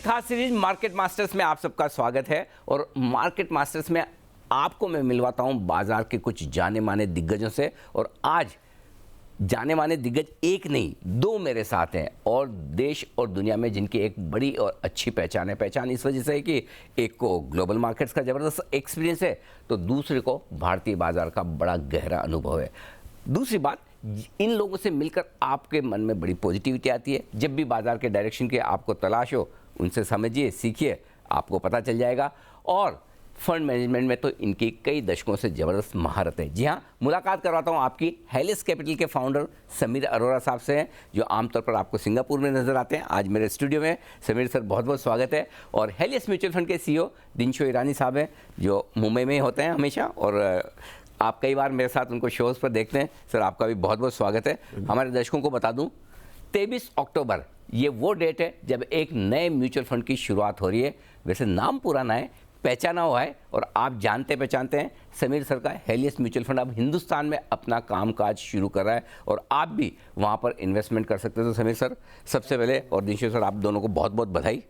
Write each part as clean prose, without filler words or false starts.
खास series market masters में आप सबका स्वागत है। और मार्केट मास्टर्स में आपको मैं मिलवाता हूं बाजार के कुछ जाने माने दिग्गजों से। और आज जाने माने दिग्गज एक नहीं दो मेरे साथ हैं, और देश और दुनिया में जिनकी एक बड़ी और अच्छी पहचान है। पहचान इस वजह से है कि एक को ग्लोबल मार्केट्स का ज़बरदस्त एक्सपीरियंस है, तो दूसरे को भारतीय बाजार का बड़ा गहरा अनुभव है। दूसरी बात, इन लोगों से मिलकर आपके मन में बड़ी पॉजिटिविटी आती है। जब भी बाजार के डायरेक्शन की आपको तलाश हो, उनसे समझिए, सीखिए, आपको पता चल जाएगा। और फंड मैनेजमेंट में तो इनकी कई दशकों से ज़बरदस्त महारत है। जी हाँ, मुलाकात करवाता हूँ आपकी हेलिस कैपिटल के फाउंडर समीर अरोड़ा साहब से हैं, जो आमतौर पर आपको सिंगापुर में नजर आते हैं। आज मेरे स्टूडियो में समीर सर, बहुत बहुत स्वागत है। और हेलिस म्यूचुअल फंड के सीईओ दिनशो ईरानी साहब हैं, जो मुंबई में होते हैं हमेशा, और आप कई बार मेरे साथ उनको शोज़ पर देखते हैं। सर, आपका भी बहुत बहुत स्वागत है। हमारे दर्शकों को बता दूं, 23 अक्टूबर ये वो डेट है जब एक नए म्यूचुअल फंड की शुरुआत हो रही है। वैसे नाम पुराना है, पहचाना हुआ है, और आप जानते पहचानते हैं समीर सर का हेलिस म्यूचुअल फंड अब हिंदुस्तान में अपना कामकाज शुरू कर रहा है, और आप भी वहाँ पर इन्वेस्टमेंट कर सकते हैं। तो समीर सर, सबसे पहले, और दिनशो सर, आप दोनों को बहुत बहुत बधाई।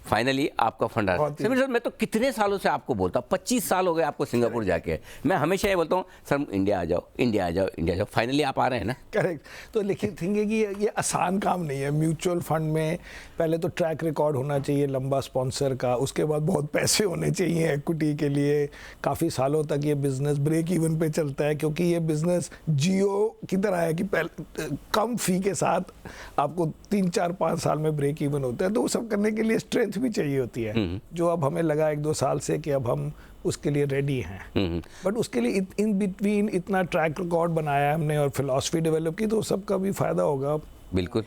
फाइनली आपका फंड आ रहा है। समीर सर, मैं तो कितने सालों से आपको बोलता हूँ, 25 साल हो गए आपको सिंगापुर जाके। मैं हमेशा ये बोलता हूँ, सर इंडिया आ जाओ, इंडिया आ जाओ, इंडिया आ जाओ। फाइनली आप आ रहे हैं ना? करेक्ट। तो लेकिन थिंग है कि ये आसान काम नहीं है। म्यूचुअल फंड में पहले तो ट्रैक रिकॉर्ड होना चाहिए लंबा स्पॉन्सर का, उसके बाद बहुत पैसे होने चाहिए इक्विटी के लिए। काफ़ी सालों तक ये बिज़नेस ब्रेक इवन पे चलता है, क्योंकि ये बिज़नेस जियो की तरह है कि पहले कम फ़ी के साथ आपको 3-4-5 साल में ब्रेक इवन होता है। तो वो सब करने के लिए स्ट्रेंथ भी चाहिए होती है, जो अब हमें लगा 1-2 साल से कि अब हम उसके लिए रेडी हैं। बट उसके लिए इन बिटवीन इतना ट्रैक रिकॉर्ड बनाया हमने और फिलॉसफी डेवलप की, तो सबका भी फायदा होगा। बिल्कुल।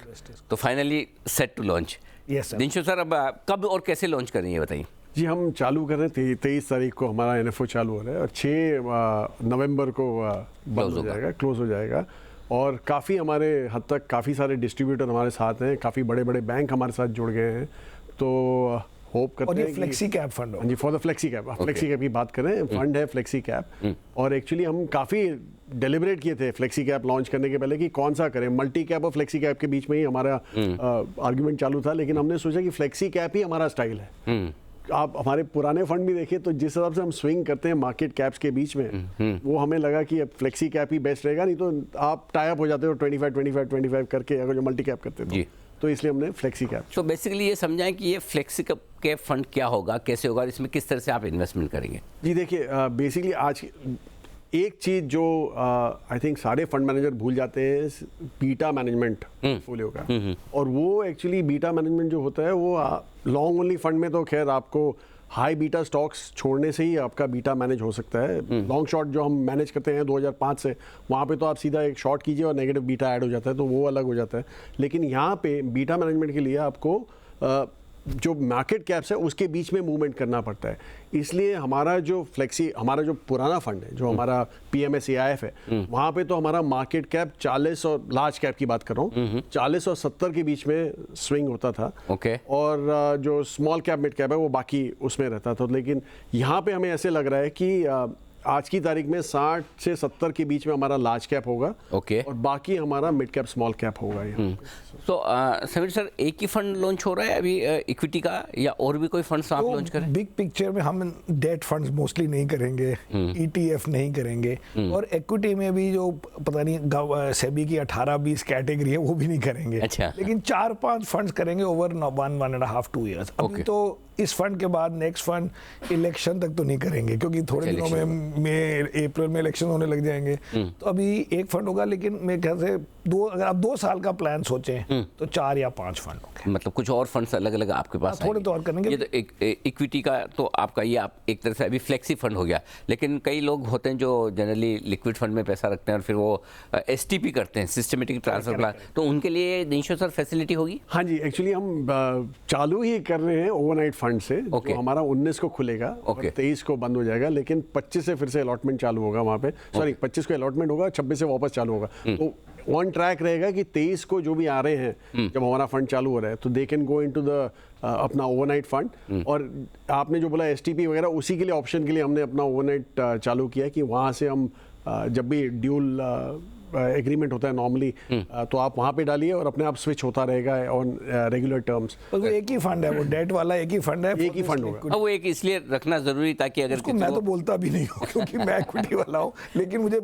तो finally set to launch. Yes sir. Dinshaw sir, अब कब और कैसे लॉन्च कर रही है, बताइए। जी, हम चालू कर रहे थे 23 तारीख को हमारा एनएफओ चालू हो रहा है, और 6 नवंबर को बंद हो जाएगा, क्लोज हो जाएगा। और काफ़ी हमारे हद तक काफ़ी सारे डिस्ट्रीब्यूटर हमारे साथ हैं, काफ़ी बड़े बड़े बैंक हमारे साथ जुड़ गए हैं। तो होप करते हैं। और ये फ्लेक्सी कैप फंड हाँ जी, for the flexi cap. Flexi cap की बात करें, फंड है फ्लेक्सी कैप। और एक्चुअली हम काफ़ी डेलिब्रेट किए थे फ्लेक्सी कैप लॉन्च करने के पहले कि कौन सा करें। मल्टी कैप और फ्लेक्सी कैप के बीच में ही हमारा आर्ग्यूमेंट चालू था, लेकिन हमने सोचा कि फ्लेक्सी कैप ही हमारा स्टाइल है। आप हमारे पुराने फंड भी देखिए, तो जिस हिसाब से हम स्विंग करते हैं मार्केट कैप्स के बीच में, वो हमें लगा कि अब फ्लेक्सी कैप ही बेस्ट रहेगा। नहीं तो आप टाई अप हो जाते हो 25-25-25 करके, अगर जो मल्टी कैप करते तो इसलिए हमने फ्लेक्सी कैप। तो बेसिकली ये समझाएं कि ये फ्लेक्सी कैप फंड क्या होगा, कैसे होगा, इसमें किस तरह से आप इन्वेस्टमेंट करेंगे। जी देखिए, बेसिकली आज एक चीज़ जो आई थिंक सारे फंड मैनेजर भूल जाते हैं, बीटा मैनेजमेंट पोर्टफोलियो का। और वो एक्चुअली बीटा मैनेजमेंट जो होता है, वो लॉन्ग ओनली फंड में तो खैर आपको हाई बीटा स्टॉक्स छोड़ने से ही आपका बीटा मैनेज हो सकता है। लॉन्ग शॉट जो हम मैनेज करते हैं 2005 से, वहाँ पे तो आप सीधा एक शॉट कीजिए और नेगेटिव बीटा ऐड हो जाता है, तो वो अलग हो जाता है। लेकिन यहाँ पे बीटा मैनेजमेंट के लिए आपको जो मार्केट कैप्स है उसके बीच में मूवमेंट करना पड़ता है। इसलिए हमारा जो पुराना फंड है, जो हमारा PMSAIF है, वहाँ पे तो हमारा मार्केट कैप 40 और लार्ज कैप की बात कर रहा हूँ, 40 और 70 के बीच में स्विंग होता था। और जो स्मॉल कैप मिड कैप है वो बाकी उसमें रहता था। लेकिन यहाँ पे हमें ऐसे लग रहा है कि आज की तारीख में 60 से 70 के बीच में हमारा लार्ज कैप होगा, और बाकी हमारा मिड कैप स्मॉल कैप होगा। तो समीर सर, एक ही फंड लॉन्च हो रहा है अभी इक्विटी का, या और भी कोई फंड्स आप लॉन्च करें? बिग पिक्चर में हम डेट फंड्स मोस्टली नहीं करेंगे, ETF नहीं करेंगे, और इक्विटी में भी जो पता नहीं सेबी की 18-20 कैटेगरी है वो भी नहीं करेंगे। अच्छा। लेकिन 4-5 फंड्स करेंगे ओवर 1.5-2 ईयर्स। अभी तो इस फंड के बाद नेक्स्ट फंड इलेक्शन तक तो नहीं करेंगे, क्योंकि थोड़े दिनों में अप्रैल में इलेक्शन होने लग जाएंगे। तो अभी एक फंड होगा, लेकिन मेरे ख्याल से अगर आप 2 साल का प्लान सोचें तो 4 या 5 फंड होंगे। मतलब कुछ और फंड्स अलग अलग आपके पास थोड़े तो और करेंगे। ये तो इक्विटी का तो आपका ये आप एक तरह से अभी फ्लेक्सी फंड हो गया, लेकिन कई लोग होते हैं जो जनरली लिक्विड फंड में पैसा रखते हैं और फिर वो STP करते हैं, सिस्टमेटिक ट्रांसफर प्लान, तो उनके लिए दिनशो सर फैसिलिटी होगी? हाँ जी, एक्चुअली हम चालू ही कर रहे हैं ओवरनाइट फंड से। जो हमारा 19 को खुलेगा और 23 को बंद हो जाएगा, लेकिन 25 से फिर से अलॉटमेंट चालू होगा वहाँ पे। सॉरी, 25 को अलॉटमेंट होगा, 26 से वापस चालू होगा। तो ऑन ट्रैक रहेगा कि 23 को जो भी आ रहे हैं, जब हमारा फंड चालू हो रहा है, तो they can go into the अपना ओवरनाइट फंड। और आपने जो बोला STP वगैरह, उसी के लिए ऑप्शन के लिए हमने अपना ओवरनाइट चालू किया कि वहाँ से हम जब भी ड्यूल एग्रीमेंट होता है नॉर्मली, तो आप वहाँ पे डालिए और अपने आप स्विच होता रहेगा ऑन रेगुलर टर्म्स। पर वो एक ही फंड है, वो डेट वाला एक ही फंड है, एक ही फंड होगा। वो एक इसलिए रखना जरूरी ताकि अगर उसको मैं तो बोलता भी नहीं हूँ क्योंकि मैं इक्विटी वाला हूँ, लेकिन मुझे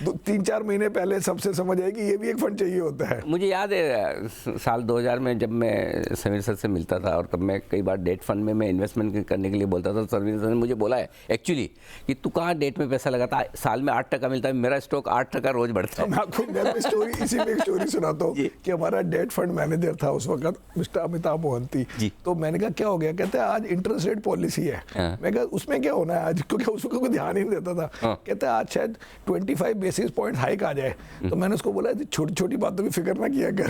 3-4 महीने पहले सबसे समझ आई कि ये भी एक फंड चाहिए होता है। मुझे याद है साल 2000 में जब मैं समीर सर से मिलता था और तब मैं कई बार डेट फंड में मैं इन्वेस्टमेंट करने के लिए बोलता था, समीर सर ने मुझे बोला है एक्चुअली कि तू कहाँ डेट में पैसा लगाता, साल में 8% मिलता है, मेरा स्टॉक 8% रोज बढ़ता है। मैं आपको स्टोरी इसी में एक स्टोरी सुनाता हूँ कि हमारा डेट फंड मैनेजर था उस वक्त मिस्टर अमिताभ मोहंती, तो मैंने कहा क्या हो गया, कहते हैं आज इंटरेस्ट रेट पॉलिसी है। मैं कहा उसमें क्या होना है आज, क्योंकि उसको कोई ध्यान ही नहीं देता था। कहते हैं आज शायद 25 बेसिस पॉइंट हाइक आ जाए। तो मैंने उसको बोला छोटी छोटी बातों की फिक्र ना किया कर।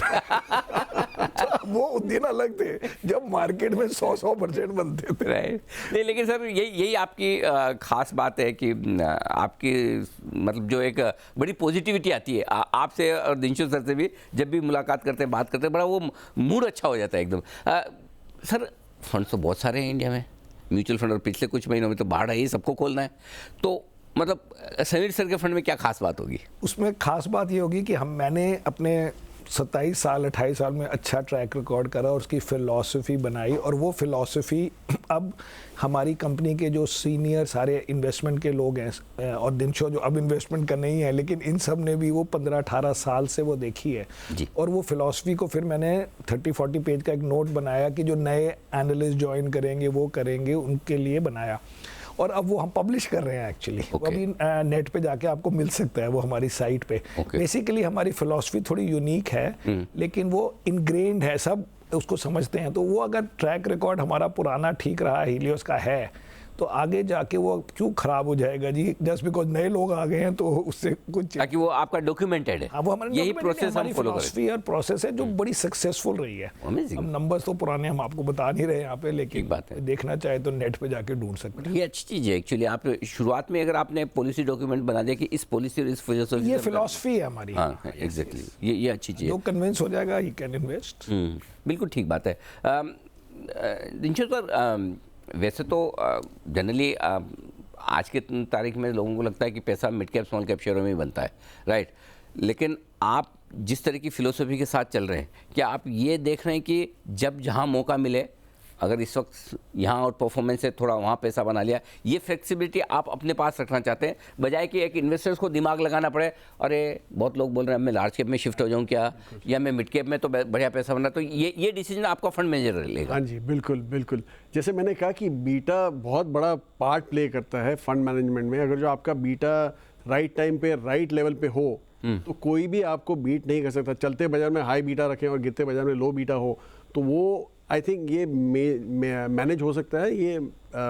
वो दिन अलग थे जब मार्केट में 100% बनते थे। राइट, नहीं लेकिन सर यही आपकी खास बात है कि आपकी मतलब जो एक बड़ी पॉजिटिविटी आती है आपसे और दिनशो सर से भी, जब भी मुलाकात करते हैं बात करते हैं, बड़ा वो मूड अच्छा हो जाता है एकदम। सर फंड तो बहुत सारे हैं इंडिया में, म्यूचुअल फंड, और पिछले कुछ महीनों में तो बाढ़ आई, सबको खोलना है, तो मतलब समीर सर के फंड में क्या खास बात होगी? उसमें खास बात ये होगी कि मैंने अपने 27 साल 28 साल में अच्छा ट्रैक रिकॉर्ड करा और उसकी फ़िलॉसफी बनाई, और वो फ़िलॉसफी अब हमारी कंपनी के जो सीनियर सारे इन्वेस्टमेंट के लोग हैं और दिनशो जो अब इन्वेस्टमेंट करने ही है, लेकिन इन सब ने भी वो 15-18 साल से वो देखी है जी। और वो फ़िलॉसफी को फिर मैंने 30-40 पेज का एक नोट बनाया कि जो नए एनालिस्ट ज्वाइन करेंगे वो करेंगे, उनके लिए बनाया, और अब वो हम पब्लिश कर रहे हैं एक्चुअली। वो अभी नेट पे जाके आपको मिल सकता है, वो हमारी साइट पे। बेसिकली हमारी फिलॉसफी थोड़ी यूनिक है, लेकिन वो इनग्रेन्ड है, सब उसको समझते हैं। तो वो अगर ट्रैक रिकॉर्ड हमारा पुराना ठीक रहा हीलियोस का है, तो आगे जाके वो क्यों खराब हो जाएगा जी, जस्ट बिकॉज नए लोग आ गए हैं तो उससे कुछ, ताकि वो आपका डॉक्यूमेंटेड है, वो हमारे यही प्रोसेस हम फॉलो करें। और प्रोसेस है जो बड़ी सक्सेसफुल रही है। हम नंबर्स तो पुराने हम आपको बता नहीं रहे यहाँ पे, लेकिन बात है, देखना चाहे तो नेट पे जाके ढूंढ सकते हैं। ये अच्छी चीज़ है एक्चुअली। आप शुरुआत में अगर आपने पॉलिसी डॉक्यूमेंट बना दिया कि इस पॉलिसी और इस फिलॉसफी, ये फिलॉसफी है हमारी। हाँ एग्जैक्टली, ये अच्छी चीज़ है। जो कन्विंस हो जाएगा ही कैन इन्वेस्ट। बिल्कुल ठीक बात है। दिनशो सर, वैसे तो जनरली आज के तारीख में लोगों को लगता है कि पैसा मिड कैप स्मॉल कैप शेयरों में ही बनता है, राइट, लेकिन आप जिस तरह की फिलोसफी के साथ चल रहे हैं, क्या आप ये देख रहे हैं कि जब जहां मौका मिले, अगर इस वक्त यहाँ आउट परफॉर्मेंस से थोड़ा वहाँ पैसा बना लिया, ये फ्लेक्सिबिलिटी आप अपने पास रखना चाहते हैं, बजाय कि एक इन्वेस्टर्स को दिमाग लगाना पड़े, अरे बहुत लोग बोल रहे हैं मैं लार्ज कैप में शिफ्ट हो जाऊँ क्या, या मैं मिड कैप में तो बढ़िया पैसा बना, तो ये डिसीजन आपका फंड मैनेजर लेगा? हाँ जी, बिल्कुल बिल्कुल। जैसे मैंने कहा कि बीटा बहुत बड़ा पार्ट प्ले करता है फंड मैनेजमेंट में। अगर जो आपका बीटा राइट टाइम पे राइट लेवल पे हो तो कोई भी आपको बीट नहीं कर सकता। चलते बाजार में हाई बीटा रखें और गिरते बाजार में लो बीटा हो, तो वो आई थिंक ये मैनेज हो सकता है, ये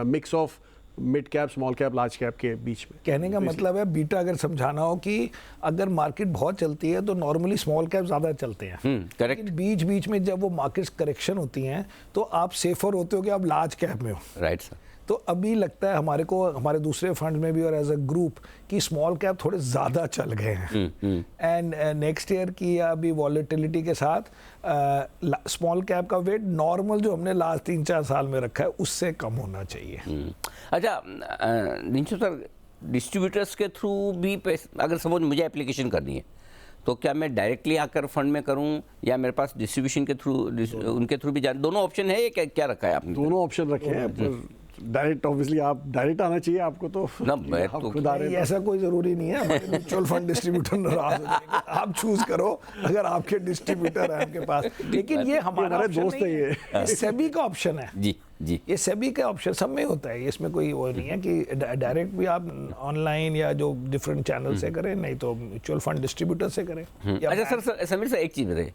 mix of mid cap small cap large cap के बीच में। कहने का मतलब है बीटा अगर समझाना हो कि अगर मार्केट बहुत चलती है तो नॉर्मली स्मॉल कैप ज़्यादा चलते हैं, करेक्ट। बीच बीच में जब वो मार्केट करेक्शन होती हैं तो आप सेफर होते हो कि आप लार्ज कैप में हो, राइट सर। तो अभी लगता है हमारे को, हमारे दूसरे फंड में भी और एज अ ग्रुप, कि स्मॉल कैप थोड़े ज़्यादा चल गए हैं, एंड नेक्स्ट ईयर की या अभी वॉलेटिलिटी के साथ स्मॉल कैप का वेट नॉर्मल जो हमने लास्ट 3-4 साल में रखा है उससे कम होना चाहिए। अच्छा दिनशो सर, डिस्ट्रीब्यूटर्स के थ्रू भी अगर सपोज मुझे एप्लीकेशन करनी है, तो क्या मैं डायरेक्टली आकर फंड में करूं या मेरे पास डिस्ट्रीब्यूशन के थ्रू उनके थ्रू भी दोनों ऑप्शन है, ये क्या रखा है आपने? दोनों ऑप्शन रखे हैं। डायरेक्ट ऑब्वियसली आप डायरेक्ट आना चाहिए आपको, तो ना मैं तो खुद आ रहे हैं। ऐसा कोई जरूरी नहीं है, हमारे म्यूचुअल फंड डिस्ट्रीब्यूटर नाराज हो जाएंगे। आप चूज करो अगर आपके डिस्ट्रीब्यूटर है आपके पास, लेकिन ये हमारा दोस्त है, ये सेबी का ऑप्शन है जी जी, ये सेबी का ऑप्शन सब में होता है, इसमें कोई वो नहीं है कि डायरेक्ट भी आप ऑनलाइन या जो डिफरेंट चैनल से करें, नहीं तो म्यूचुअल फंड डिस्ट्रीब्यूटर से करें। अच्छा सर, समीर सर एक चीज़ बताइए,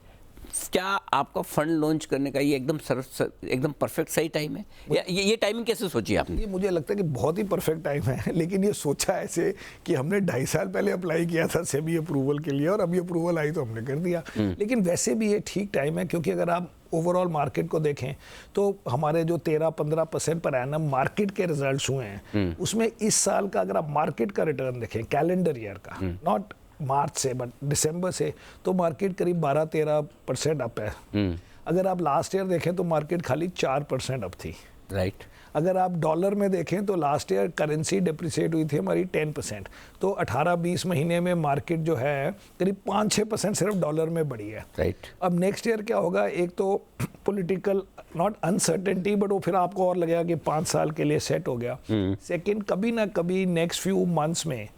क्या आपका फंड लॉन्च करने का ये एकदम परफेक्ट सही टाइम है, या ये टाइमिंग कैसे सोची आपने? ये मुझे लगता है कि बहुत ही परफेक्ट टाइम है, लेकिन ये सोचा ऐसे कि हमने 2.5 साल पहले अप्लाई किया था सेबी अप्रूवल के लिए, और अभी अप्रूवल आई तो हमने कर दिया। लेकिन वैसे भी ये ठीक टाइम है, क्योंकि अगर आप ओवरऑल मार्केट को देखें तो हमारे जो 13-15% पर एनम मार्केट के रिजल्ट्स हुए हैं, उसमें इस साल का अगर आप मार्केट का रिटर्न देखें कैलेंडर ईयर का, नॉट मार्च से बट दिसंबर से, तो मार्केट करीब 12-13% अप है। अगर आप लास्ट ईयर देखें तो मार्केट खाली 4% अप थी, राइट। अगर आप डॉलर में देखें तो लास्ट ईयर करेंसी डिप्रिशिएट हुई थी हमारी 10%, तो 18-20 महीने में मार्केट जो है करीब 5-6% सिर्फ डॉलर में बढ़ी है। राइट। अब नेक्स्ट ईयर क्या होगा, एक तो पॉलिटिकल नॉट अनसर्टेनिटी, बट वो फिर आपको और लगेगा कि 5 साल के लिए सेट हो गया। सेकेंड, कभी ना कभी नेक्स्ट फ्यू मंथ्स में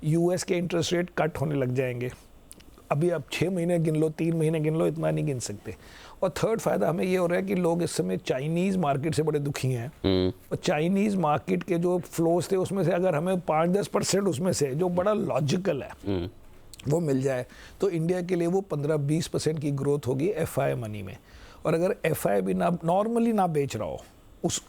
यूएस के इंटरेस्ट रेट कट होने लग जाएंगे। अभी आप 6 महीने गिन लो, 3 महीने गिन लो, इतना नहीं गिन सकते। और थर्ड फायदा हमें ये हो रहा है कि लोग इस समय चाइनीज़ मार्केट से बड़े दुखी हैं, और चाइनीज़ मार्केट के जो फ्लोज थे उसमें से अगर हमें 5-10% उसमें से जो बड़ा लॉजिकल है वो मिल जाए तो इंडिया के लिए वो 15-20% की ग्रोथ होगी एफआई मनी में। और अगर एफआई भी ना नॉर्मली ना बेच रहा हो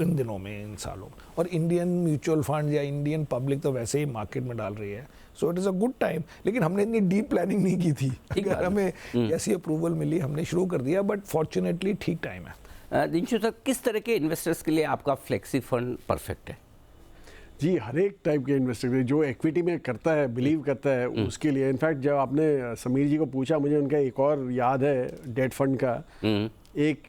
इन दिनों में, इन सालों, और इंडियन म्यूचुअल फंड या इंडियन पब्लिक तो वैसे ही मार्केट में डाल रही है, so it is a good time. लेकिन हमने इतनी डीप प्लानिंग नहीं की थी, अगर हमें ऐसी अप्रूवल मिली हमने शुरू कर दिया, बट फॉर्चुनेटली ठीक टाइम है। दिनशु सर, किस तरह के इन्वेस्टर्स के लिए आपका फ्लेक्सी फंड परफेक्ट है? जी, हर एक टाइप के इन्वेस्टर जो इक्विटी में करता है, बिलीव करता है, उसके लिए। इनफैक्ट जब आपने समीर जी को पूछा, मुझे उनका एक और याद है डेट फंड का। एक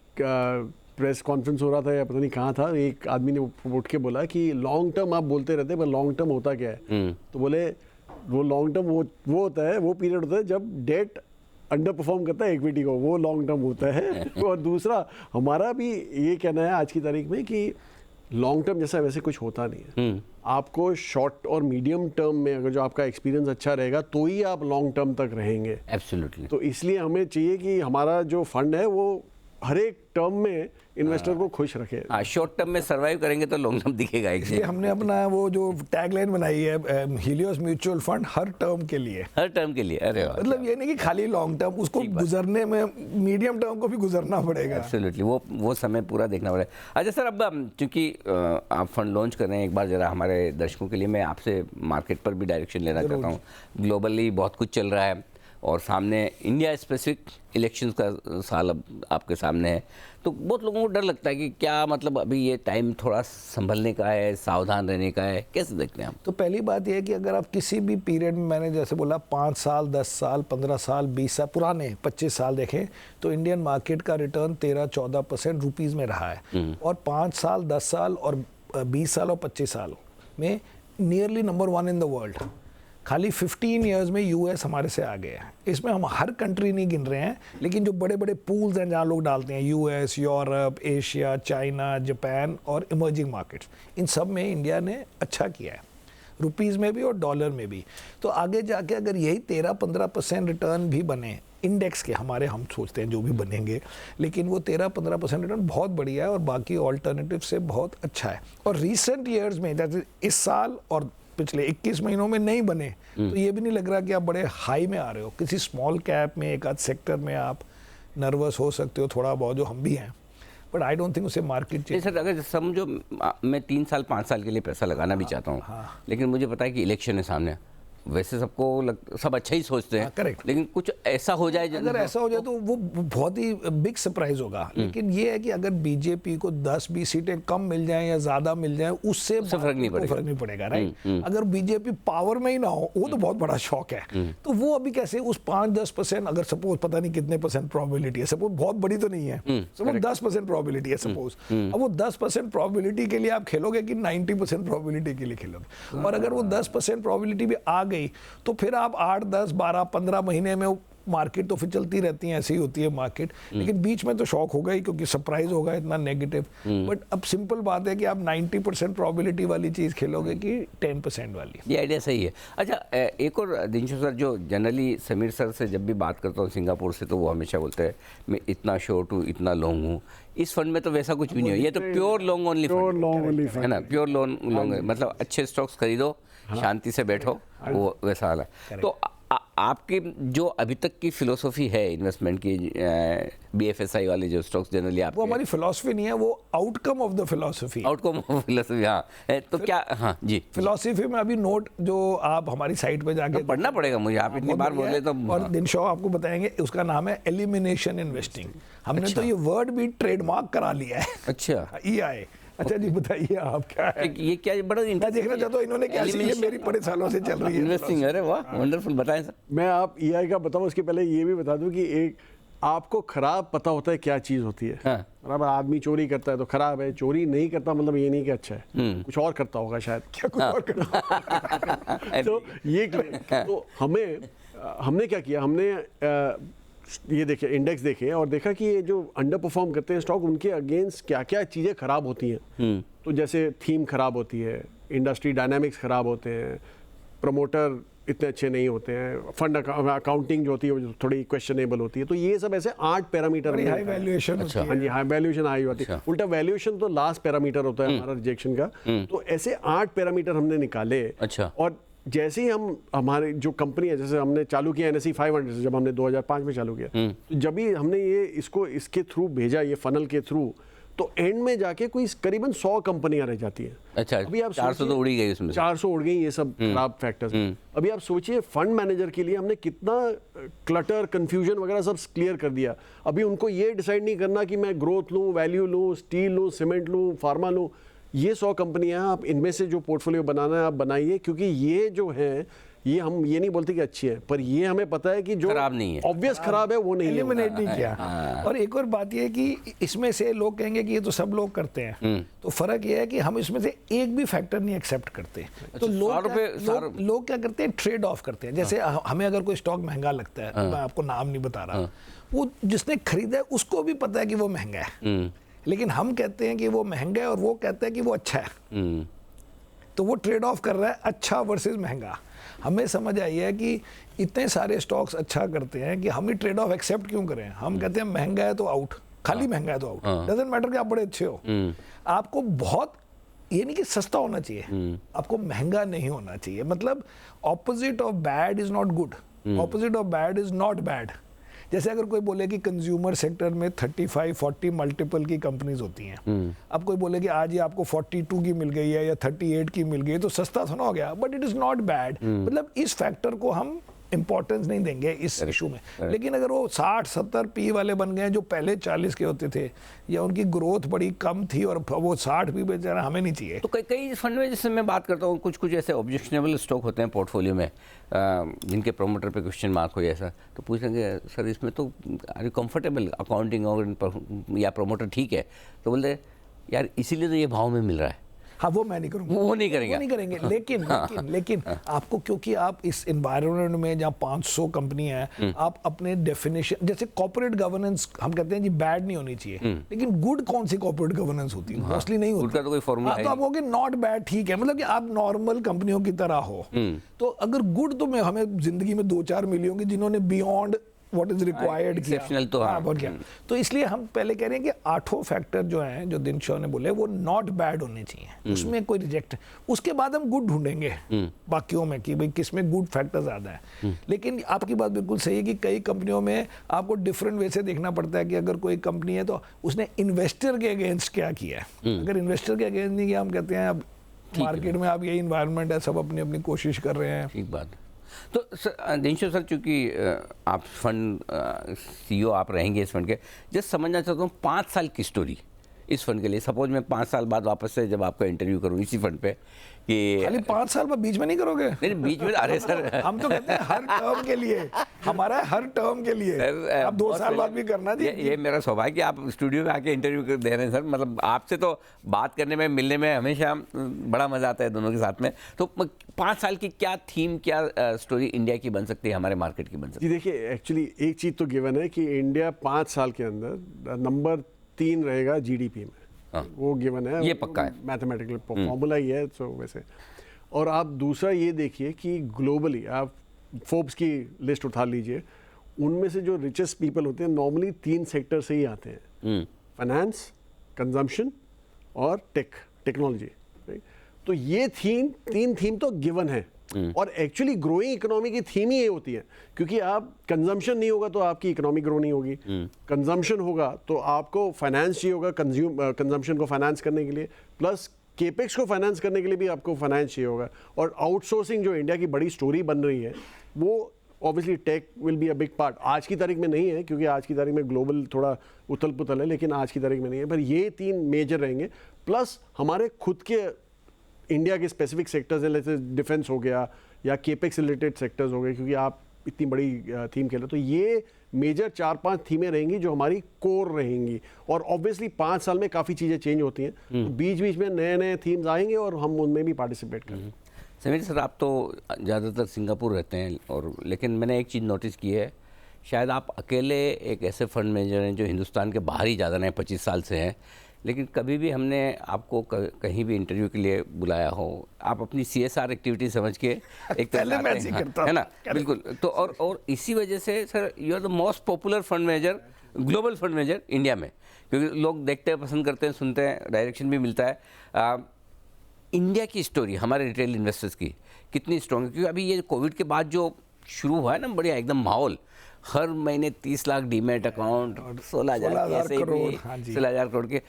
प्रेस कॉन्फ्रेंस हो रहा था या पता नहीं कहाँ था, एक आदमी ने उठ के बोला कि लॉन्ग टर्म आप बोलते रहते हैं, पर लॉन्ग टर्म होता क्या है? तो बोले वो लॉन्ग टर्म वो होता है, वो पीरियड होता है जब डेट अंडर परफॉर्म करता है इक्विटी को, वो लॉन्ग टर्म होता है। और दूसरा हमारा भी ये कहना है आज की तारीख में कि लॉन्ग टर्म जैसा वैसे कुछ होता नहीं है। आपको शॉर्ट और मीडियम टर्म में अगर जो आपका एक्सपीरियंस अच्छा रहेगा तो ही आप लॉन्ग टर्म तक रहेंगे। एब्सोल्युटली। तो इसलिए हमें चाहिए कि हमारा जो फंड है वो हर एक टर्म में इन्वेस्टर को खुश रखे। हाँ, शॉर्ट टर्म में सर्वाइव करेंगे तो लॉन्ग टर्म दिखेगा। इसलिए हमने अपना वो जो टैगलाइन बनाई है, हीलियोस म्यूचुअल फंड हर टर्म के लिए। हर टर्म के लिए? अरे वाह। मतलब ये नहीं कि खाली लॉन्ग टर्म, उसको गुजरने में मीडियम टर्म को भी गुजरना पड़ेगा। एब्सोल्युटली, वो समय पूरा देखना पड़ेगा। अच्छा सर, अब चूंकि आप फंड लॉन्च कर रहे हैं, एक बार जरा हमारे दर्शकों के लिए मैं आपसे मार्केट पर भी डायरेक्शन लेना चाहता हूँ। ग्लोबली बहुत कुछ चल रहा है और सामने इंडिया स्पेसिफिक इलेक्शंस का साल अब आपके सामने है, तो बहुत लोगों को डर लगता है कि क्या मतलब अभी ये टाइम थोड़ा संभलने का है, सावधान रहने का है, कैसे देखते हैं आप? तो पहली बात यह है कि अगर आप किसी भी पीरियड में, मैंने जैसे बोला 5 साल, 10 साल, 15 साल, 20 साल, पुराने 25 साल देखें तो इंडियन मार्केट का रिटर्न 13-14% रुपीज़ में रहा है। और 5 साल, 10 साल और 20 साल और 25 साल में nearly number 1 in the world. खाली 15 इयर्स में यूएस हमारे से आगे है। इसमें हम हर कंट्री नहीं गिन रहे हैं, लेकिन जो बड़े बड़े पूल्स हैं जहाँ लोग डालते हैं, US, Europe, Asia, China, Japan और इमर्जिंग मार्केट्स, इन सब में इंडिया ने अच्छा किया है, रुपीज़ में भी और डॉलर में भी। तो आगे जाके अगर यही 13-15% रिटर्न भी बने इंडेक्स के हमारे, हम सोचते हैं जो भी बनेंगे, लेकिन वो 13-15% रिटर्न बहुत बढ़िया है और बाकी ऑल्टरनेटिव से बहुत अच्छा है। और रिसेंट ईयर्स में, जैसे इस साल और पिछले 21 महीनों में नहीं बने, तो ये भी नहीं लग रहा कि आप बड़े हाई में आ रहे हो। किसी स्मॉल कैप में, एक आध सेक्टर में आप नर्वस हो सकते हो थोड़ा बहुत, जो हम भी हैं, बट आई डोंट थिंक उसे मार्केट चाहिए। सर, अगर समझो मैं 3 साल 5 साल के लिए पैसा लगाना भी चाहता हूँ, लेकिन मुझे पता है कि इलेक्शन है सामने, वैसे सबको सब अच्छा ही सोचते हैं, करेक्ट, लेकिन कुछ ऐसा हो जाए, अगर ऐसा हो जाए तो वो बहुत ही बिग सरप्राइज होगा। लेकिन ये है कि अगर बीजेपी को 10-20 सीटें कम मिल जाएं या ज्यादा मिल जाएं, उससे फर्क नहीं पड़ेगा, राइट। अगर बीजेपी पावर में ही ना हो, वो तो बहुत बड़ा शॉक है। तो वो अभी कैसे उस 5-10%, अगर सपोज पता नहीं कितने परसेंट प्रोबेबिलिटी है, सपोज बहुत बड़ी तो नहीं है, सपोज 10% प्रोबेबिलिटी है सपोज, अब वो 10% प्रोबेबिलिटी के लिए आप खेलोगे कि 90% प्रोबेबिलिटी के लिए खेलोगे? और अगर वो 10% प्रोबेबिलिटी भी आ गई तो फिर आप 8, 10, 12, 15 महीने में मार्केट तो फिर चलती रहती है, ऐसी ही होती है मार्केट, लेकिन बीच में तो शॉक होगा ही, क्योंकि सरप्राइज होगा इतना नेगेटिव। बट अब सिंपल बात है कि आप 90% प्रोबेबिलिटी वाली चीज़ खेलोगे कि 10% वाली। ये आइडिया सही है। अच्छा, एक और दिनशु सर, जो जनरली समीर सर से जब भी बात करता हूँ सिंगापुर से, तो वो हमेशा बोलते हैं मैं इतना शॉर्ट हूँ, इतना लॉन्ग हूँ। इस फंड में तो वैसा कुछ भी नहीं है, ये तो प्योर लॉन्ग ओनली फंड है ना, प्योर लॉन्ग, मतलब अच्छे स्टॉक्स खरीदो, शांति से बैठो, वो वैसा वाला। तो आपकी जो अभी तक की फिलोसॉफी है इन्वेस्टमेंट की, BFSI वाले जो स्टॉक्स जनरली आप, वो हमारी फिलोसफी नहीं है, वो outcome of the philosophy. Outcome of philosophy, हाँ। तो क्या, हाँ जी, फिलोसफी में अभी नोट जो आप हमारी साइट पे जाके पढ़ना पड़ेगा मुझे, आप इतनी बार बोले तो। और दिनशॉ आपको बताएंगे, उसका नाम है एलिमिनेशन इन्वेस्टिंग। हमने तो ये वर्ड भी ट्रेडमार्क करा लिया है। अच्छा, EI। अच्छा जी, बताइए आप क्या है ये क्या बड़ा मैं देखना चाहता हूँ इन्होंने क्या, ये मेरी बड़े सालों से चल रही है इन्वेस्टिंग। अरे वाह, वंडरफुल, बताएं सर। मैं आप EI का बताऊं, उसके पहले ये भी बता दूं कि एक आपको खराब पता होता है क्या चीज होती है। हाँ। अब आदमी चोरी करता है तो खराब है, चोरी नहीं करता मतलब ये नहीं कि अच्छा है, कुछ और करता होगा शायद, क्या कुछ और करना। तो ये तो हमने क्या किया, हमने ये देखे इंडेक्स देखे और देखा कि ये जो अंडर परफॉर्म करते हैं स्टॉक, उनके अगेंस्ट क्या क्या चीज़ें खराब होती हैं। तो जैसे थीम खराब होती है, इंडस्ट्री डायनामिक्स खराब होते हैं, प्रमोटर इतने अच्छे नहीं होते हैं, फंड अकाउंटिंग जो होती है वो थोड़ी क्वेश्चनेबल होती है। तो ये सब ऐसे 8 पैरामीटर, हाई वैल्यूएशन अच्छा। हाँ जी, हाई वैल्यूएशन हाई होती है। उल्टा वैल्यूएशन तो लास्ट पैरामीटर होता है हमारा रिजेक्शन का। तो ऐसे 8 पैरामीटर हमने निकाले। अच्छा। और जैसे ही हम हमारे जो कंपनी है, जैसे हमने चालू किया NSE 500 से, जब हमने 2005 में चालू किया, तो जब भी हमने ये इसके थ्रू भेजा, ये फनल के थ्रू, तो एंड में जाके कोई करीबन 100 कंपनियां रह जाती हैं। अच्छा, अभी आप 400 तो उड़ी गई उसमें से। 400 उड़ गई, ये सब खराब फैक्टर्स। अभी आप सोचिए फंड मैनेजर के लिए हमने कितना क्लटर, कंफ्यूजन वगैरह सब क्लियर कर दिया। अभी उनको ये डिसाइड नहीं करना कि मैं ग्रोथ लूँ, वैल्यू लूँ, स्टील लूँ, सीमेंट लूँ, फार्मा लूँ। ये 100 कंपनियां, आप इनमें से जो पोर्टफोलियो बनाना है आप बनाइए, क्योंकि ये जो है, ये हम ये नहीं बोलते कि अच्छी है, पर ये हमें पता है कि जो खराब नहीं है, ऑब्वियस खराब है वो नहीं है। एलिमिनेट नहीं किया। और एक और बात ये है कि इसमें से लोग कहेंगे कि ये तो सब लोग करते हैं, तो फर्क ये है कि हम इसमें से एक भी फैक्टर नहीं एक्सेप्ट करते। तो लोग क्या करते हैं, ट्रेड ऑफ करते हैं। जैसे हमें अगर कोई स्टॉक महंगा लगता है, मैं आपको नाम नहीं बता रहा, वो जिसने खरीदा है उसको भी पता है कि वो महंगा है, लेकिन हम कहते हैं कि वो महंगा है और वो कहता है कि वो अच्छा है। तो वो ट्रेड ऑफ कर रहा है अच्छा वर्सेस महंगा। हमें समझ आई है कि इतने सारे स्टॉक्स अच्छा करते हैं कि हम ही ट्रेड ऑफ एक्सेप्ट क्यों करें। हम कहते हैं महंगा है तो आउट, खाली महंगा है तो आउट, डजंट मैटर कि आप बड़े अच्छे हो। आपको बहुत, ये नहीं कि सस्ता होना चाहिए, आपको महंगा नहीं होना चाहिए। मतलब opposite of bad is not good, opposite of bad is not bad. जैसे अगर कोई बोले कि कंज्यूमर सेक्टर में 35-40 मल्टीपल की कंपनीज होती हैं, अब कोई बोले कि आज ये आपको 42 की मिल गई है या 38 की मिल गई है, तो सस्ता थोड़ा हो गया, but it is not bad. मतलब इस फैक्टर को हम इंपॉर्टेंस नहीं देंगे इस इशू में। लेकिन अगर वो 60-70 पी वाले बन गए जो पहले 40 के होते थे, या उनकी ग्रोथ बड़ी कम थी और वो 60 पी बेच रहा, हमें नहीं चाहिए। तो कई फंड में, जैसे मैं बात करता हूँ, कुछ ऐसे ऑब्जेक्शनेबल स्टॉक होते हैं पोर्टफोलियो में, जिनके प्रोमोटर पे क्वेश्चन मार्क हो, ऐसा तो पूछेंगे सर इसमें तो आर यू कंफर्टेबल, अकाउंटिंग और या प्रोमोटर ठीक है, तो बोलते यार इसीलिए तो ये भाव में मिल रहा है। हाँ, वो मैं नहीं करूँगा, वो नहीं करेंगे। लेकिन आपको, क्योंकि आप इस एनवायरनमेंट में जहाँ 500 कंपनियां हैं, आप अपने डेफिनेशन, जैसे कॉर्पोरेट गवर्नेंस हम कहते हैं जी बैड नहीं होनी चाहिए, लेकिन गुड कौन सी कॉर्पोरेट गवर्नेंस होती है? मोस्टली नहीं होती। का तो कोई फॉर्मूला है। तो आप कहोगे नॉट बैड ठीक है, मतलब कि आप नॉर्मल कंपनियों की तरह हो। तो अगर गुड, तो मैं हमें जिंदगी में 2-4 मिली होंगी जिन्होंने बियॉन्ड व्हाट इज रिक्वायर्ड किया। एक्सेप्शनल तो हाँ, बहुत क्या। तो इसलिए हम पहले कह रहे हैं कि 8 फैक्टर जो हैं, जो दिन शो ने बोले, वो नॉट बैड होने चाहिए, उसमें कोई रिजेक्ट। उसके बाद हम गुड ढूंढेंगे बाकियों में कि भाई किसमें गुड फैक्टर ज्यादा है। लेकिन आपकी बात बिल्कुल सही है कि कई कंपनियों में आपको डिफरेंट वे से देखना पड़ता है कि अगर कोई कंपनी है तो उसने इन्वेस्टर के अगेंस्ट क्या किया है। अगर इन्वेस्टर के अगेंस्ट नहीं किया, हम कहते हैं अब मार्केट में अब यही इन्वायरमेंट है, सब अपनी अपनी कोशिश कर रहे हैं। ठीक बात। तो दिनशो सर, चूँकि आप फंड CEO आप रहेंगे इस फंड के, जस्ट समझना चाहता हूँ 5 साल की स्टोरी इस फंड के लिए। सपोज मैं 5 साल बाद वापस से जब आपका इंटरव्यू करूँ इसी फंड पे, कि खाली 5 साल बाद बीच में नहीं करोगे? नहीं, बीच में, अरे सर हम तो कहते हैं हर टर्म के लिए, हमारा हर टर्म के लिए। आप 2 साल बाद भी करना जी। ये मेरा सौभाग्य कि आप स्टूडियो में आके इंटरव्यू दे रहे हैं सर। मतलब आपसे तो बात करने में, मिलने में हमेशा बड़ा मजा आता है दोनों के साथ में। तो 5 साल की क्या थीम, क्या स्टोरी इंडिया की बन सकती है, हमारे मार्केट की बन सकती है? जी देखिए, एक्चुअली एक चीज़ तो गिवन है कि इंडिया 5 साल के अंदर नंबर 3 रहेगा GDP में। वो गिवन है, ये पक्का है, मैथमेटिकल फॉर्मूला ही है। तो वैसे, और आप दूसरा ये देखिए कि ग्लोबली आप फोर्ब्स की लिस्ट उठा लीजिए, उनमें से जो रिचेस्ट पीपल होते हैं नॉर्मली 3 सेक्टर से ही आते हैं, फाइनेंस, कंजम्पशन और टेक्नोलॉजी। तो ये 3 थीम तो गिवन है। और एक्चुअली ग्रोइंग इकोनॉमी की थीम ही ये होती है, क्योंकि आप कंजम्पशन नहीं होगा तो आपकी इकोनॉमी ग्रो नहीं होगी, कंजम्पशन होगा तो आपको फाइनेंस चाहिए होगा कंजम्पशन को फाइनेंस करने के लिए, प्लस केपेक्स को फाइनेंस करने के लिए भी आपको फाइनेंस चाहिए होगा। और आउटसोर्सिंग जो इंडिया की बड़ी स्टोरी बन रही है, वो obviously tech will be a big part. आज की तारीख में नहीं है, क्योंकि आज की तारीख में ग्लोबल थोड़ा उथल पुथल है, लेकिन आज की तारीख में नहीं है। पर ये 3 मेजर रहेंगे, प्लस हमारे खुद के इंडिया के स्पेसिफिक सेक्टर्स हैं, जैसे डिफेंस हो गया या केपेक्स रिलेटेड सेक्टर्स हो गए, क्योंकि आप इतनी बड़ी थीम खेल रहे, तो ये मेजर 4-5 थीमें रहेंगी जो हमारी कोर रहेंगी। और ऑब्वियसली 5 साल में काफ़ी चीज़ें चेंज होती हैं, तो बीच बीच में नए नए थीम्स आएंगे और हम उनमें भी पार्टिसिपेट करेंगे। समीर सर, आप तो ज़्यादातर सिंगापुर रहते हैं, और लेकिन मैंने एक चीज़ नोटिस की है, शायद आप अकेले एक ऐसे फंड मैनेजर हैं जो हिंदुस्तान के बाहर ही ज़्यादा नहीं 25 साल से हैं, लेकिन कभी भी हमने आपको कहीं भी इंटरव्यू के लिए बुलाया हो, आप अपनी CSR एक्टिविटी समझ के एक पहले तरह मैं आते ऐसे हैं, करता है ना? हूं। बिल्कुल। तो और इसी वजह से sir you are the most popular fund manager, global fund manager India में, क्योंकि लोग देखते हैं, पसंद करते हैं, सुनते हैं, डायरेक्शन भी मिलता है। इंडिया की स्टोरी हमारे रिटेल इन्वेस्टर्स की कितनी स्ट्रॉन्ग है, क्योंकि अभी ये कोविड के बाद जो शुरू हुआ है ना बढ़िया एकदम माहौल, हर महीने 30 लाख डीमेट अकाउंट, 16,000 करोड़, हाँ जी। 16,000 करोड़ के,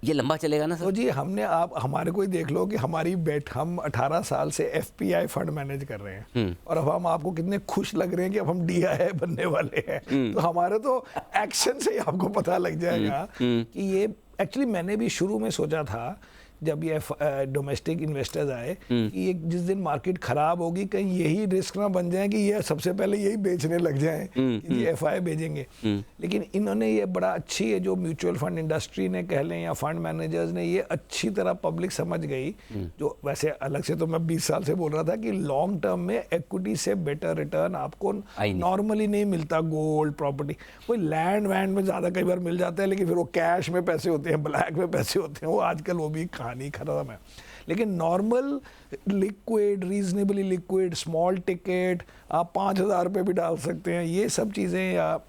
ये लंबा चलेगा ना तो सर? जी हमने, आप हमारे को ही देख लो कि हमारी बेट, हम 18 साल से FPI फंड मैनेज कर रहे हैं, और अब हम आपको कितने खुश लग रहे हैं कि अब हम DII बनने वाले हैं। तो हमारे तो एक्शन से ही आपको पता लग जाएगा कि ये एक्चुअली मैंने भी शुरू में सोचा था जब ये डोमेस्टिक इन्वेस्टर्स आए कि ये जिस दिन मार्केट खराब होगी कहीं यही रिस्क ना बन जाए कि ये सबसे पहले यही बेचने लग जाएं कि ये FI भेजेंगे। लेकिन इन्होंने ये बड़ा अच्छी है, जो म्यूचुअल फंड इंडस्ट्री ने कह लें या फंड मैनेजर्स ने, ये अच्छी तरह पब्लिक समझ गई। जो वैसे अलग से तो मैं 20 साल से बोल रहा था कि लॉन्ग टर्म में इक्विटी से बेटर रिटर्न आपको नॉर्मली नहीं मिलता। गोल्ड, प्रॉपर्टी, कोई लैंड वैंड में ज़्यादा कई बार मिल जाता है, लेकिन फिर वो कैश में पैसे होते हैं, ब्लैक में पैसे होते हैं, वो आजकल वो भी कहानी खत्म है। लेकिन normal liquid, reasonably liquid, small ticket, आप 5,000 रुपये भी डाल सकते हैं, ये सब चीज़ें या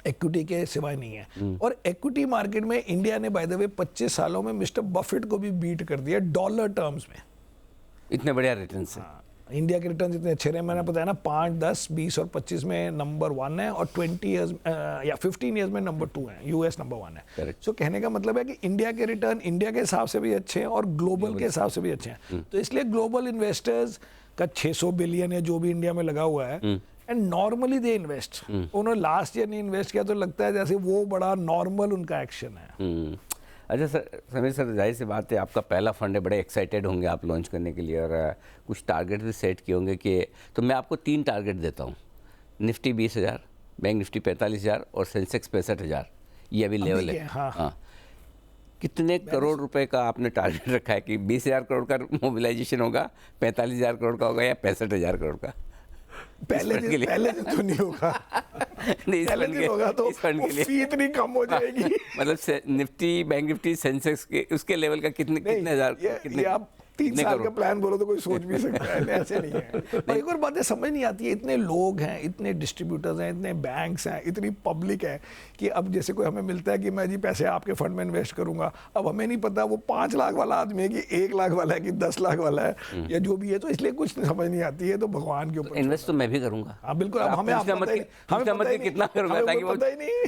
इक्विटी के सिवाय नहीं है। और इक्विटी मार्केट में इंडिया ने बाय द वे 25 सालों में मिस्टर बफेट को भी बीट कर दिया डॉलर टर्म्स में, इतने बढ़िया रिटर्न से। इंडिया के रिटर्न इतने अच्छे रहे, मैंने बताया ना, 5, 10, 20 और 25 में नंबर 1 है, और 20 ईयर्स या 15 ईयर्स में नंबर 2 है, US नंबर 1 है। सो कहने का मतलब है कि इंडिया के रिटर्न इंडिया के हिसाब से भी अच्छे हैं और ग्लोबल के हिसाब से भी अच्छे हैं। तो इसलिए ग्लोबल इन्वेस्टर्स का 600 बिलियन है जो भी इंडिया में लगा हुआ है, एंड नॉर्मली दे इन्वेस्ट। उन्होंने लास्ट ईयर नहीं इन्वेस्ट किया, तो लगता है जैसे वो बड़ा नॉर्मल उनका एक्शन है। अच्छा सर, समीर सर, जाहिर सी बात है आपका पहला फंड है, बड़े एक्साइटेड होंगे आप लॉन्च करने के लिए, और कुछ टारगेट भी सेट किए होंगे कि, तो मैं आपको 3 टारगेट देता हूँ। निफ्टी 20,000, बैंक निफ्टी 45,000 और सेंसेक्स 65,000, ये अभी लेवल है। हाँ, कितने करोड़ रुपए का आपने टारगेट रखा है कि 20,000 करोड़ का मोबिलाइजेशन होगा, 45,000 करोड़ का होगा या 65,000 करोड़ का? पहले दिन तो नहीं होगा। पहले दिन होगा तो फी इतनी कम हो जाएगी। मतलब निफ्टी, बैंक निफ्टी, सेंसेक्स के उसके लेवल का कितने हजार, कितने आप 3 साल का प्लान बोलो तो कोई सोच भी सकता है, ऐसे नहीं है। और एक और बातें समझ नहीं आती है, इतने लोग हैं, इतने डिस्ट्रीब्यूटर्स हैं, इतने बैंक्स हैं, इतनी पब्लिक है कि अब जैसे कोई हमें मिलता है कि मैं जी पैसे आपके फंड में इन्वेस्ट करूंगा, अब हमें नहीं पता वो 5 लाख वाला आदमी है कि 1 लाख वाला है कि 10 लाख वाला है या जो भी है, तो इसलिए कुछ समझ नहीं आती है। तो भगवान के ऊपर इन्वेस्ट तो मैं भी करूंगा। हाँ बिल्कुल, अब हमें कितना करूंगा ताकि वो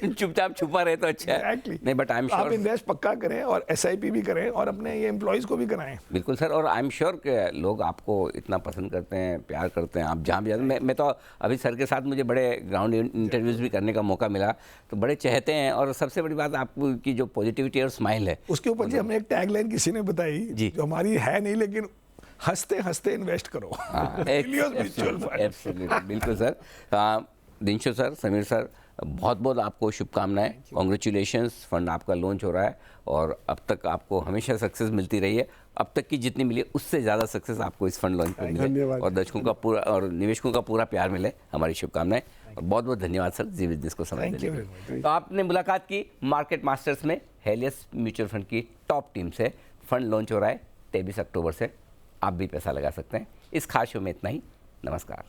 चुपचाप छुपा रहे तो अच्छा है। नहीं, बट आई एम श्योर आप इन्वेस्ट पक्का करें और SIP भी करें और अपने ये एम्प्लॉइज को भी कराएं। बिल्कुल सर, और आई एम श्योर कि लोग आपको इतना पसंद करते हैं, प्यार करते हैं, आप जहाँ भी जाते हैं। मैं तो अभी सर के साथ मुझे बड़े ग्राउंड इंटरव्यूज़ भी करने का मौका मिला, तो बड़े चाहते हैं, और सबसे बड़ी बात आपकी जो पॉजिटिविटी और स्माइल है उसके ऊपर जी हमने एक टैगलाइन किसी ने बताई जो हमारी है नहीं, लेकिन हंसते हंसते इन्वेस्ट करो। बिल्कुल sir. Dinshaw sir, Sameer sir, बहुत बहुत आपको शुभकामनाएं, कॉन्ग्रेचुलेशंस। फंड आपका लॉन्च हो रहा है और अब तक आपको हमेशा सक्सेस मिलती रही है, अब तक की जितनी मिली उससे ज़्यादा सक्सेस आपको इस फंड लॉन्च पर मिले, और दर्शकों का पूरा और निवेशकों का पूरा प्यार मिले, हमारी शुभकामनाएं। और बहुत बहुत धन्यवाद सर जी बिजनेस को समय देने के लिए। तो आपने मुलाकात की मार्केट मास्टर्स में हेलियस म्यूचुअल फंड की टॉप टीम से। फंड लॉन्च हो रहा है 23 अक्टूबर से, आप भी पैसा लगा सकते हैं। इस खास शो में इतना ही, नमस्कार।